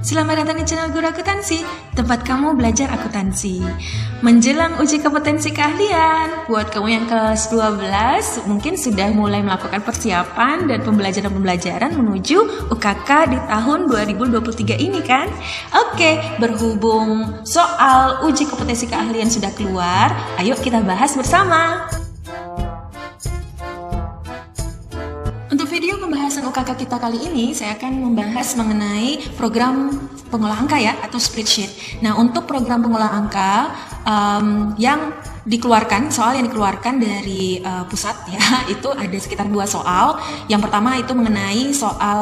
Selamat datang di channel Guru Akuntansi, tempat kamu belajar akuntansi. Menjelang uji kompetensi keahlian, buat kamu yang kelas 12 mungkin sudah mulai melakukan persiapan dan pembelajaran menuju UKK di tahun 2023 ini kan? Oke, berhubung soal uji kompetensi keahlian sudah keluar, ayo kita bahas bersama. Untuk video pembahasan UKK kita kali ini, saya akan membahas mengenai program pengolah angka ya, atau spreadsheet. Nah, untuk program pengolah angka yang dikeluarkan, soal yang dikeluarkan dari pusat ya, itu ada sekitar 2 soal. Yang pertama itu mengenai soal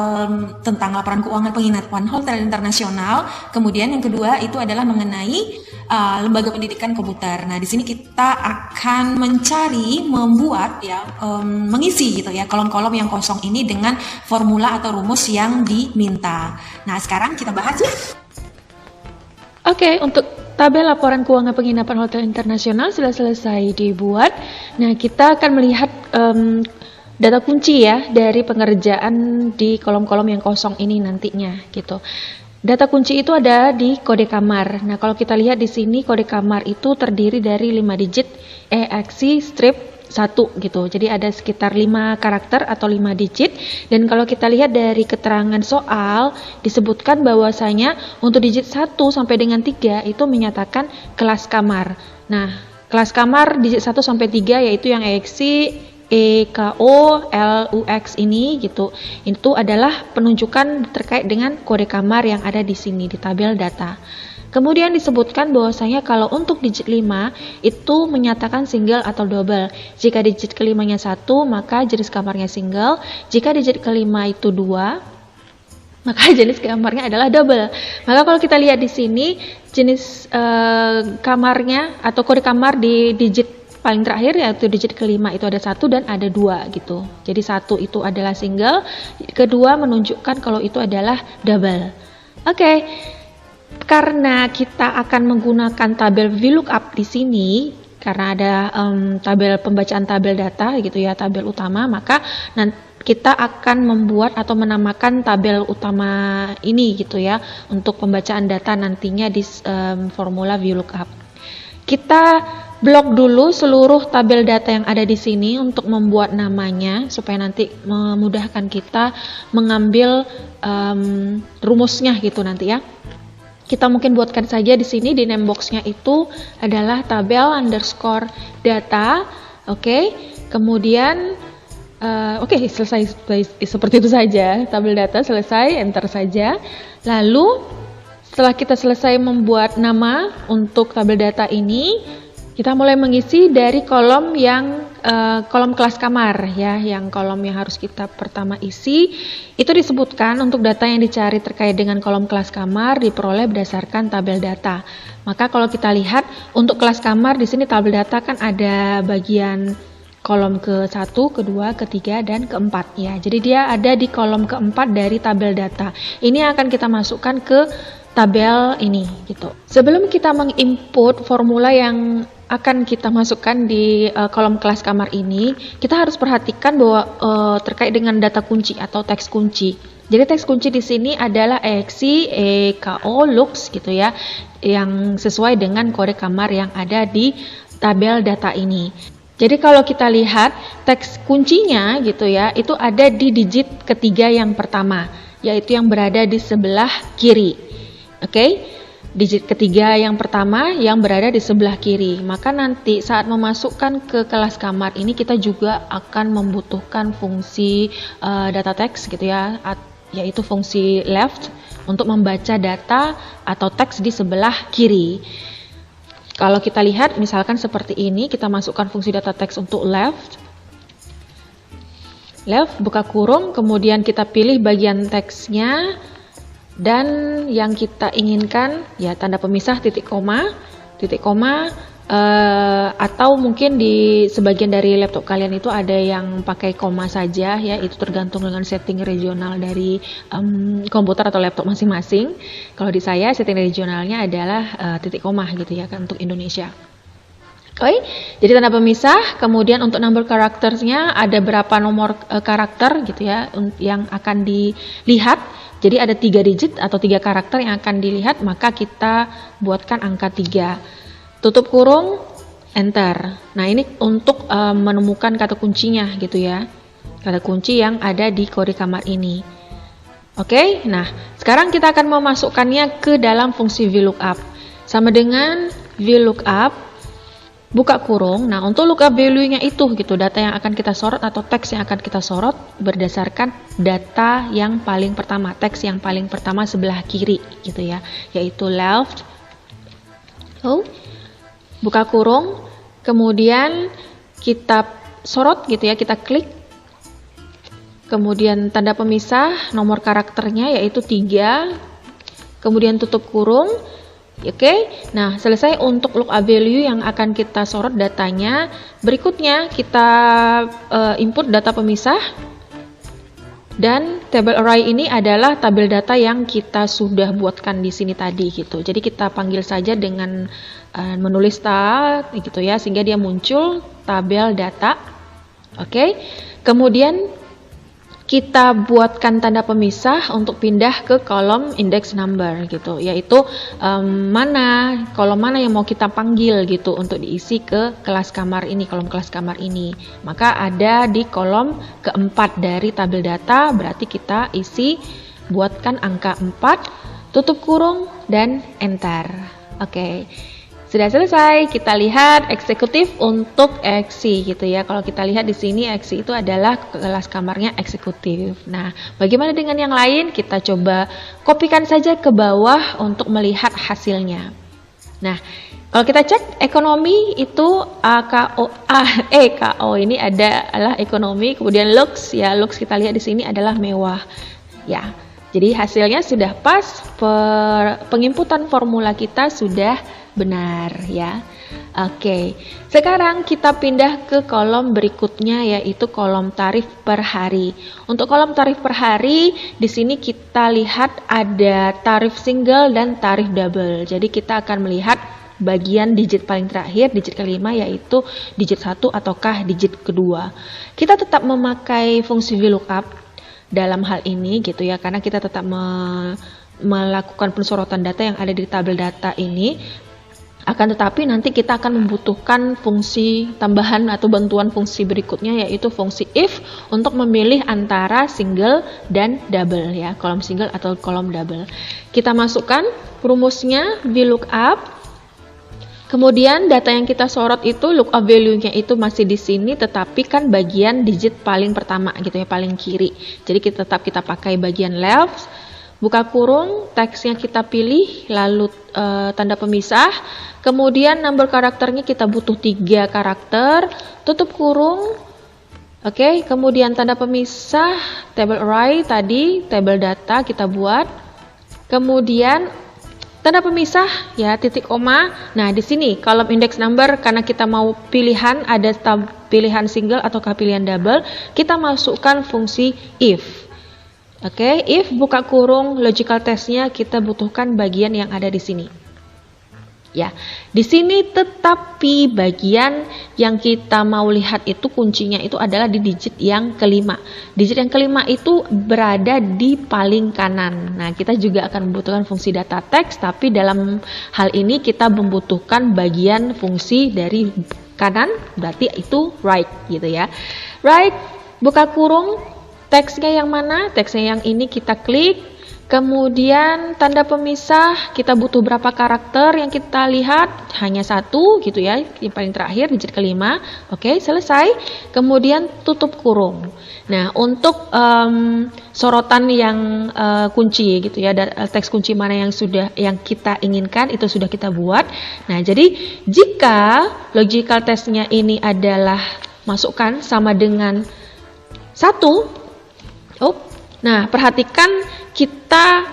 tentang laporan keuangan penginapan hotel internasional. Kemudian yang kedua itu adalah mengenai lembaga pendidikan komputer. Nah, di sini kita akan membuat ya, mengisi gitu ya kolom-kolom yang kosong ini dengan formula atau rumus yang diminta. Nah, sekarang kita bahas ya. Oke, untuk tabel laporan keuangan penginapan hotel internasional sudah selesai dibuat. Nah, kita akan melihat data kunci ya dari pengerjaan di kolom-kolom yang kosong ini nantinya gitu. Data kunci itu ada di kode kamar. Nah, kalau kita lihat di sini kode kamar itu terdiri dari 5 digit EXI strip 1 gitu. Jadi ada sekitar 5 karakter atau 5 digit. Dan kalau kita lihat dari keterangan soal disebutkan bahwasanya untuk digit 1 sampai dengan 3 itu menyatakan kelas kamar. Nah, kelas kamar digit 1 sampai 3 yaitu yang EXI EKO LUX ini gitu. Itu adalah penunjukan terkait dengan kode kamar yang ada di sini di tabel data. Kemudian disebutkan bahwasanya kalau untuk digit 5 itu menyatakan single atau double. Jika digit kelimanya 1, maka jenis kamarnya single. Jika digit kelima itu 2, maka jenis kamarnya adalah double. Maka kalau kita lihat di sini jenis kamarnya atau kode kamar di digit paling terakhir yaitu digit kelima itu ada 1 dan ada 2 gitu. Jadi 1 itu adalah single, kedua menunjukkan kalau itu adalah double. Oke. Karena kita akan menggunakan tabel VLOOKUP di sini karena ada tabel pembacaan tabel data gitu ya, tabel utama, maka nanti kita akan membuat atau menamakan tabel utama ini gitu ya untuk pembacaan data nantinya di formula VLOOKUP. Kita blok dulu seluruh tabel data yang ada di sini untuk membuat namanya supaya nanti memudahkan kita mengambil rumusnya gitu nanti ya. Kita mungkin buatkan saja di sini di name box-nya itu adalah tabel underscore data. Oke. Kemudian selesai seperti itu saja. Tabel data selesai, enter saja. Lalu setelah kita selesai membuat nama untuk tabel data ini, kita mulai mengisi dari kolom yang kolom kelas kamar ya, yang kolom yang harus kita pertama isi itu disebutkan untuk data yang dicari terkait dengan kolom kelas kamar diperoleh berdasarkan tabel data. Maka kalau kita lihat untuk kelas kamar di sini tabel data kan ada bagian kolom ke-1, ke-2, ke-3 dan ke-4 ya. Jadi dia ada di kolom ke-4 dari tabel data. Ini akan kita masukkan ke tabel ini gitu. Sebelum kita menginput formula yang akan kita masukkan di kolom kelas kamar ini, kita harus perhatikan bahwa terkait dengan data kunci atau teks kunci. Jadi teks kunci di sini adalah EXI EKO LUX gitu ya, yang sesuai dengan kode kamar yang ada di tabel data ini. Jadi kalau kita lihat teks kuncinya gitu ya, itu ada di digit ketiga yang pertama, yaitu yang berada di sebelah kiri. Oke, digit ketiga yang pertama yang berada di sebelah kiri. Maka nanti saat memasukkan ke kelas kamar ini kita juga akan membutuhkan fungsi data text gitu ya, yaitu fungsi left untuk membaca data atau teks di sebelah kiri. Kalau kita lihat misalkan seperti ini, kita masukkan fungsi data text untuk left, buka kurung, kemudian kita pilih bagian teksnya. Dan yang kita inginkan ya tanda pemisah titik koma, atau mungkin di sebagian dari laptop kalian itu ada yang pakai koma saja ya, itu tergantung dengan setting regional dari komputer atau laptop masing-masing. Kalau di saya setting regionalnya adalah titik koma gitu ya kan untuk Indonesia. Oke, jadi tanda pemisah, kemudian untuk number karakternya ada berapa nomor karakter gitu ya yang akan dilihat Jadi ada 3 digit atau 3 karakter yang akan dilihat, maka kita buatkan angka 3. Tutup kurung, enter. Nah, ini untuk menemukan kata kuncinya gitu ya. Kata kunci yang ada di kode kamar ini. Oke, nah sekarang kita akan memasukkannya ke dalam fungsi VLOOKUP. Sama dengan VLOOKUP, buka kurung. Nah, untuk lookup value-nya itu gitu, data yang akan kita sorot atau teks yang akan kita sorot berdasarkan data yang paling pertama, teks yang paling pertama sebelah kiri gitu ya, yaitu left. Buka kurung, kemudian kita sorot gitu ya, kita klik. Kemudian tanda pemisah, nomor karakternya yaitu 3. Kemudian tutup kurung. Oke, nah selesai untuk lookup value yang akan kita sorot datanya. Berikutnya kita input data pemisah. Dan table array ini adalah tabel data yang kita sudah buatkan di sini tadi gitu. Jadi kita panggil saja dengan menulis tab gitu ya, sehingga dia muncul tabel data. Oke. Kemudian kita buatkan tanda pemisah untuk pindah ke kolom index number gitu, yaitu kolom mana yang mau kita panggil gitu untuk diisi ke kelas kamar ini, kolom kelas kamar ini. Maka ada di kolom keempat dari tabel data, berarti kita isi, buatkan angka 4, tutup kurung, dan enter. Oke. Sudah selesai, kita lihat eksekutif untuk Eksi gitu ya. Kalau kita lihat di sini Eksi itu adalah kelas kamarnya eksekutif. Nah, bagaimana dengan yang lain? Kita coba kopikan saja ke bawah untuk melihat hasilnya. Nah, kalau kita cek ekonomi itu EKO ini adalah ekonomi, kemudian looks ya, looks kita lihat di sini adalah mewah. Ya. Jadi hasilnya sudah pas, penginputan formula kita sudah benar ya. Oke, sekarang kita pindah ke kolom berikutnya, yaitu kolom tarif per hari. Untuk kolom tarif per hari, di sini kita lihat ada tarif single dan tarif double. Jadi kita akan melihat bagian digit paling terakhir, digit kelima, yaitu digit 1 ataukah digit kedua. Kita tetap memakai fungsi VLOOKUP dalam hal ini gitu ya, karena kita tetap melakukan pensorotan data yang ada di tabel data ini. Akan tetapi nanti kita akan membutuhkan fungsi tambahan atau bantuan fungsi berikutnya, yaitu fungsi if untuk memilih antara single dan double ya, kolom single atau kolom double. Kita masukkan rumusnya VLOOKUP. Kemudian data yang kita sorot itu lookup value-nya itu masih di sini, tetapi kan bagian digit paling pertama gitu ya, paling kiri. Jadi kita pakai bagian left, buka kurung, teksnya kita pilih, lalu tanda pemisah. Kemudian number karakternya kita butuh 3 karakter, tutup kurung. Oke, kemudian tanda pemisah, table array tadi, table data kita buat. Kemudian tanda pemisah ya, titik koma. Nah, di sini kolom index number, karena kita mau pilihan, ada pilihan single atau pilihan double, kita masukkan fungsi if. Oke, if buka kurung, logical testnya kita butuhkan bagian yang ada di sini. Ya, di sini tetapi bagian yang kita mau lihat itu kuncinya itu adalah di digit yang kelima. Digit yang kelima itu berada di paling kanan. Nah, kita juga akan membutuhkan fungsi data teks, tapi dalam hal ini kita membutuhkan bagian fungsi dari kanan, berarti itu right gitu ya. Right, buka kurung, teksnya yang mana? Teksnya yang ini kita klik. Kemudian tanda pemisah, kita butuh berapa karakter yang kita lihat? Hanya 1 gitu ya, yang paling terakhir digit kelima. Oke, selesai. Kemudian tutup kurung. Nah, untuk sorotan yang kunci gitu ya, teks kunci mana yang kita inginkan itu sudah kita buat. Nah, jadi jika logical testnya ini adalah masukkan sama dengan 1. Nah, perhatikan kita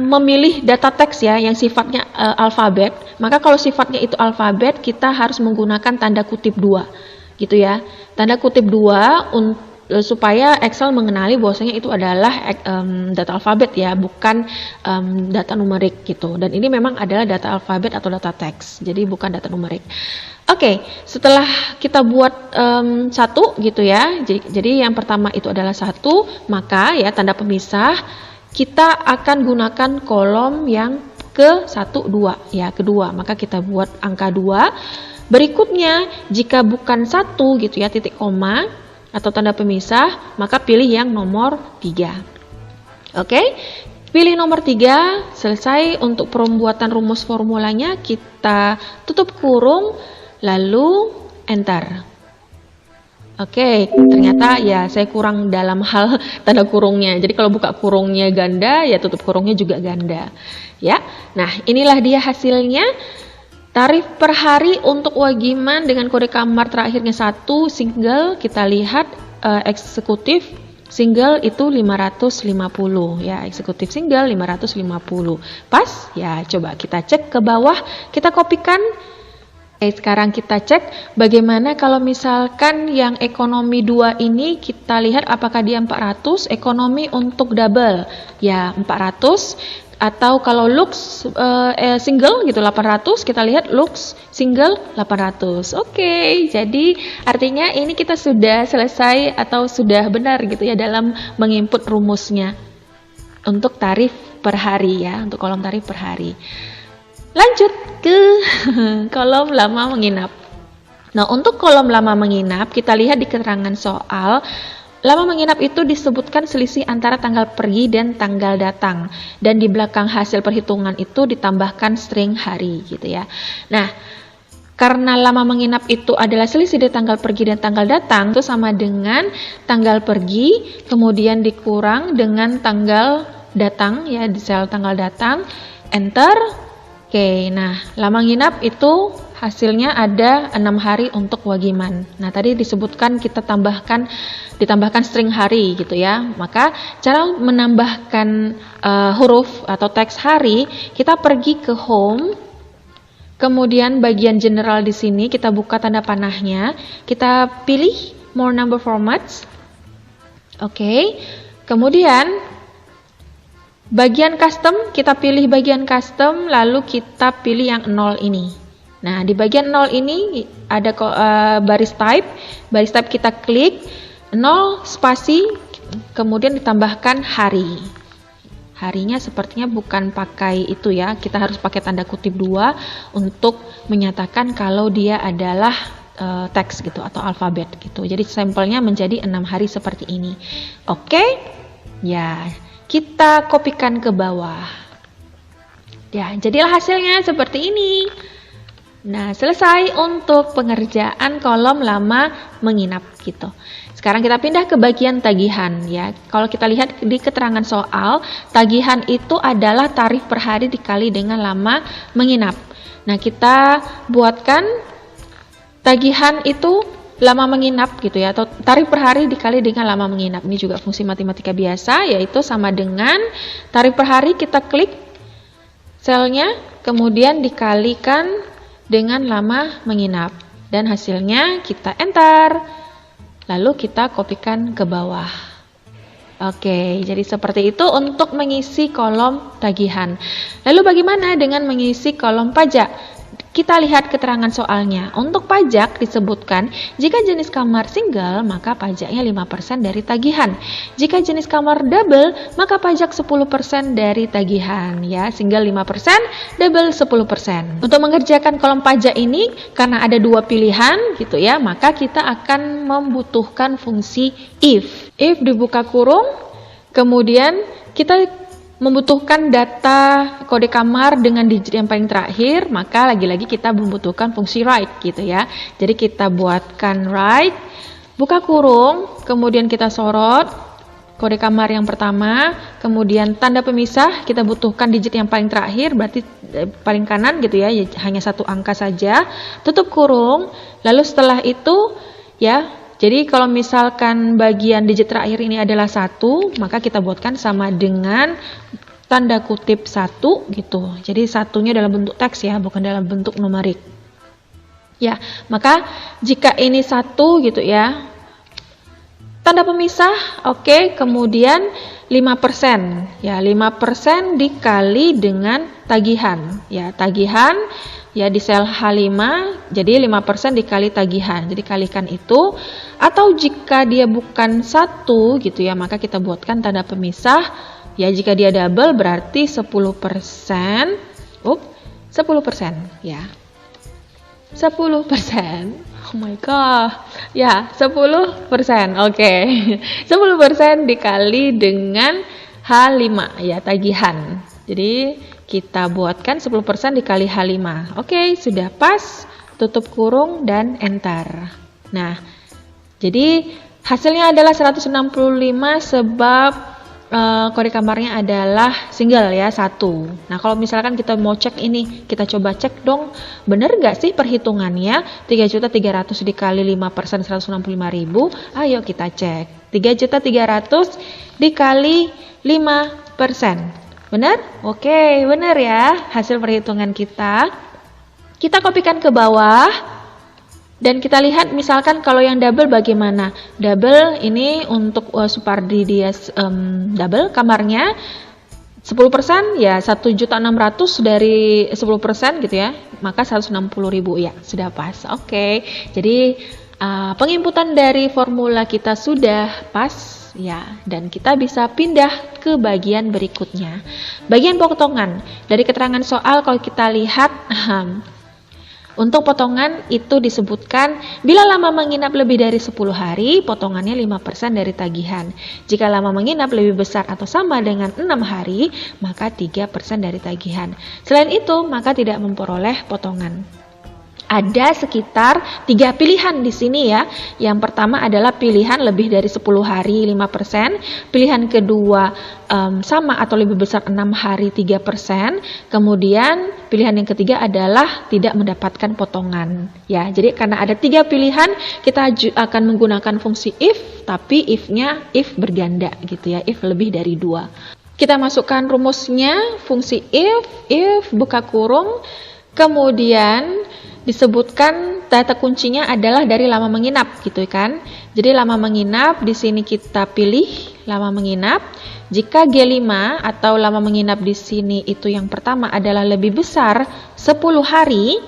memilih data teks ya yang sifatnya alfabet. Maka kalau sifatnya itu alfabet, kita harus menggunakan tanda kutip 2 gitu ya. Tanda kutip 2 supaya Excel mengenali bahwasanya itu adalah data alfabet ya, bukan data numerik gitu. Dan ini memang adalah data alfabet atau data teks, jadi bukan data numerik. Oke, setelah kita buat 1 gitu ya, jadi yang pertama itu adalah 1, maka ya tanda pemisah kita akan gunakan kolom yang ke-1, 2 ya, kedua. Maka kita buat angka 2. Berikutnya, jika bukan 1 gitu ya, titik koma atau tanda pemisah, maka pilih yang nomor 3. Oke? Pilih nomor 3, selesai. Untuk pembuatan rumus formulanya kita tutup kurung lalu enter. Oke, ternyata ya saya kurang dalam hal tanda kurungnya. Jadi kalau buka kurungnya ganda, ya tutup kurungnya juga ganda. Ya. Nah, inilah dia hasilnya. Tarif per hari untuk Wagiman dengan kode kamar terakhirnya 1, single kita lihat eksekutif single itu 550 ya, eksekutif single 550. Pas? Ya, coba kita cek ke bawah, kita kopikan. Oke, sekarang kita cek bagaimana kalau misalkan yang ekonomi 2 ini kita lihat apakah dia 400, ekonomi untuk double ya 400, atau kalau lux single gitu 800, kita lihat lux single 800. Oke, jadi artinya ini kita sudah selesai atau sudah benar gitu ya dalam menginput rumusnya untuk tarif per hari ya, untuk kolom tarif per hari. Lanjut ke kolom lama menginap. Nah, untuk kolom lama menginap, kita lihat di keterangan soal, lama menginap itu disebutkan selisih antara tanggal pergi dan tanggal datang. Dan di belakang hasil perhitungan itu ditambahkan string hari gitu ya. Nah, karena lama menginap itu adalah selisih dari tanggal pergi dan tanggal datang, itu sama dengan tanggal pergi, kemudian dikurang dengan tanggal datang ya, di sel tanggal datang, enter. Oke, nah lama nginap itu hasilnya ada 6 hari untuk Wagiman. Nah tadi disebutkan kita ditambahkan string hari gitu ya. Maka cara menambahkan huruf atau teks hari, kita pergi ke home, kemudian bagian general di sini kita buka tanda panahnya, kita pilih more number formats. Oke, kemudian bagian custom, kita pilih bagian custom, lalu kita pilih yang 0 ini. Nah, di bagian 0 ini ada baris type kita klik, 0 spasi, kemudian ditambahkan hari. Harinya sepertinya bukan pakai itu ya, kita harus pakai tanda kutip 2 untuk menyatakan kalau dia adalah teks gitu atau alfabet gitu. Jadi sampelnya menjadi 6 hari seperti ini. Oke? Ya. Kita kopikan ke bawah. Ya, jadilah hasilnya seperti ini. Nah, selesai untuk pengerjaan kolom lama menginap gitu. Sekarang kita pindah ke bagian tagihan ya. Kalau kita lihat di keterangan soal, tagihan itu adalah tarif per hari dikali dengan lama menginap. Nah, kita buatkan tagihan itu lama menginap gitu ya, atau tarif per hari dikali dengan lama menginap. Ini juga fungsi matematika biasa, yaitu sama dengan tarif per hari, kita klik selnya, kemudian dikalikan dengan lama menginap, dan hasilnya kita enter, lalu kita kopikan ke bawah. Oke, jadi seperti itu untuk mengisi kolom tagihan. Lalu bagaimana dengan mengisi kolom pajak? Kita lihat keterangan soalnya. Untuk pajak disebutkan, jika jenis kamar single, maka pajaknya 5% dari tagihan. Jika jenis kamar double, maka pajak 10% dari tagihan. Ya, single 5%, double 10%. Untuk mengerjakan kolom pajak ini, karena ada 2 pilihan gitu ya, maka kita akan membutuhkan fungsi if. If dibuka kurung, kemudian kita membutuhkan data kode kamar dengan digit yang paling terakhir, maka lagi-lagi kita membutuhkan fungsi write gitu ya. Jadi kita buatkan write, buka kurung, kemudian kita sorot kode kamar yang pertama, kemudian tanda pemisah, kita butuhkan digit yang paling terakhir, berarti paling kanan gitu ya, hanya 1 angka saja, tutup kurung, lalu setelah itu ya, jadi kalau misalkan bagian digit terakhir ini adalah 1, maka kita buatkan sama dengan tanda kutip 1 gitu. Jadi satunya dalam bentuk teks ya, bukan dalam bentuk numerik. Ya, maka jika ini 1 gitu ya, tanda pemisah, oke, kemudian 5%. Ya, 5% dikali dengan tagihan. Ya, tagihan ya di sel H5, jadi 5% dikali tagihan. Jadi kalikan itu, atau jika dia bukan 1 gitu ya, maka kita buatkan tanda pemisah, Ya, jika dia double berarti 10%. 10% ya. 10%. Oh my god. Ya, 10%. Oke. 10% dikali dengan H5 ya, tagihan. Jadi kita buatkan 10% dikali H5. Oke, sudah pas. Tutup kurung dan enter. Nah, jadi hasilnya adalah 165 sebab kode kamarnya adalah single ya, 1. Nah, kalau misalkan kita mau cek ini, kita coba cek dong, bener nggak sih perhitungannya 3.300.000 dikali 5% 165.000? Ayo kita cek. 3.300.000 dikali 5%. Benar? Oke, benar ya hasil perhitungan kita. Kita kopikan ke bawah. Dan kita lihat misalkan kalau yang double bagaimana. Double ini untuk Supardi dia double kamarnya 10% ya 1.600.000 dari 10% gitu ya. Maka 160.000 ya, sudah pas. Oke. Jadi penginputan dari formula kita sudah pas ya, dan kita bisa pindah ke bagian berikutnya. Bagian potongan. Dari keterangan soal kalau kita lihat untuk potongan itu disebutkan bila lama menginap lebih dari 10 hari, potongannya 5% dari tagihan. Jika lama menginap lebih besar atau sama dengan 6 hari, maka 3% dari tagihan. Selain itu, maka tidak memperoleh potongan. Ada sekitar 3 pilihan di sini ya. Yang pertama adalah pilihan lebih dari 10 hari 5%, pilihan kedua sama atau lebih besar 6 hari 3%, kemudian pilihan yang ketiga adalah tidak mendapatkan potongan. Ya, jadi karena ada 3 pilihan, kita akan menggunakan fungsi if, tapi if-nya if berganda gitu ya, if lebih dari 2. Kita masukkan rumusnya, fungsi if buka kurung, kemudian disebutkan data kuncinya adalah dari lama menginap gitu kan. Jadi lama menginap di sini kita pilih lama menginap. Jika G5 atau lama menginap di sini itu yang pertama adalah lebih besar 10 hari,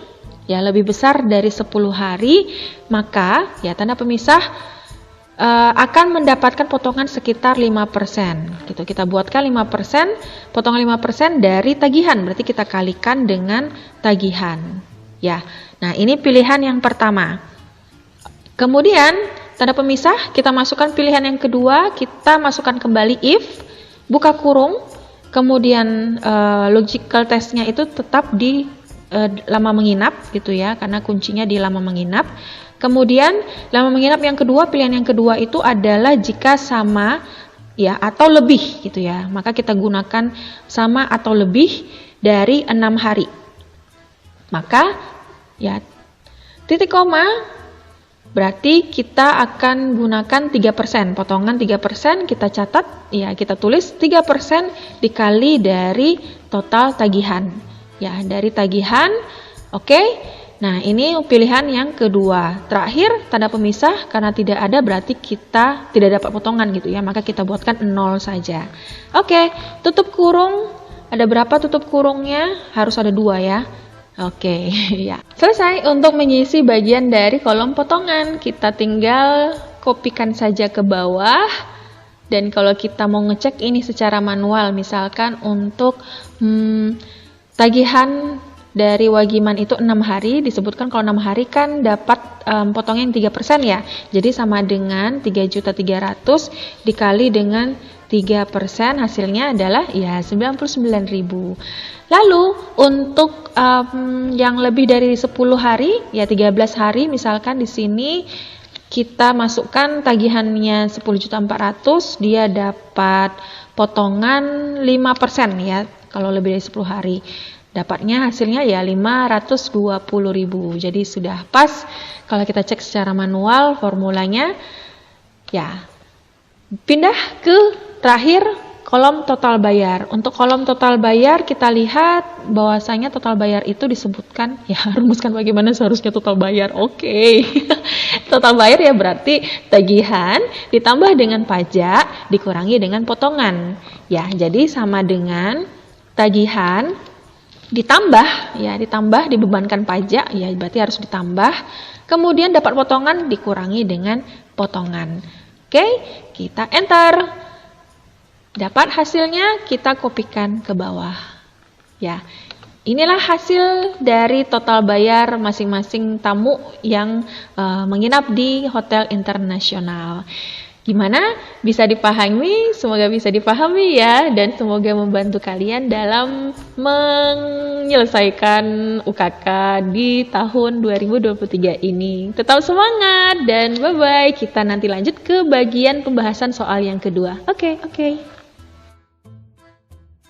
ya lebih besar dari 10 hari, maka ya tanda pemisah akan mendapatkan potongan sekitar 5%. Gitu. Kita buatkan 5%, potongan 5% dari tagihan, berarti kita kalikan dengan tagihan. Ya. Nah, ini pilihan yang pertama. Kemudian, tanda pemisah, kita masukkan pilihan yang kedua, kita masukkan kembali if, buka kurung, kemudian logical testnya itu tetap di lama menginap gitu ya, karena kuncinya di lama menginap. Kemudian, lama menginap yang kedua, pilihan yang kedua itu adalah jika sama ya atau lebih gitu ya. Maka kita gunakan sama atau lebih dari 6 hari. Maka ya titik koma berarti kita akan gunakan 3%, potongan 3% kita catat, ya kita tulis 3% dikali dari total tagihan. Ya, dari tagihan, oke. Nah, ini pilihan yang kedua. Terakhir, tanda pemisah, karena tidak ada berarti kita tidak dapat potongan gitu ya, maka kita buatkan 0 saja. Oke, tutup kurung, ada berapa tutup kurungnya? Harus ada 2 ya. Oke, ya. Selesai untuk mengisi bagian dari kolom potongan. Kita tinggal kopikan saja ke bawah. Dan kalau kita mau ngecek ini secara manual, misalkan untuk tagihan dari Wagiman itu 6 hari, disebutkan kalau 6 hari kan dapat potongan 3% ya. Jadi sama dengan 3.300.000 dikali dengan 3%, hasilnya adalah ya 99.000. Lalu untuk yang lebih dari 10 hari, ya 13 hari misalkan di sini kita masukkan tagihannya 10.400.000, dia dapat potongan 5% ya kalau lebih dari 10 hari. Dapatnya hasilnya ya 520.000. Jadi sudah pas kalau kita cek secara manual formulanya. Ya. Pindah ke terakhir kolom total bayar. Untuk kolom total bayar kita lihat bahwasanya total bayar itu disebutkan, ya rumuskan bagaimana seharusnya total bayar. Oke. Total bayar ya berarti tagihan ditambah dengan pajak dikurangi dengan potongan. Ya, jadi sama dengan tagihan ditambah dibebankan pajak, ya berarti harus ditambah. Kemudian dapat potongan dikurangi dengan potongan. Oke, kita enter. Dapat hasilnya, kita kopikan ke bawah. Ya, inilah hasil dari total bayar masing-masing tamu yang menginap di hotel internasional. Gimana? Bisa dipahami? Semoga bisa dipahami ya, dan semoga membantu kalian dalam menyelesaikan UKK di tahun 2023 ini. Tetap semangat dan bye-bye. Kita nanti lanjut ke bagian pembahasan soal yang kedua. Oke.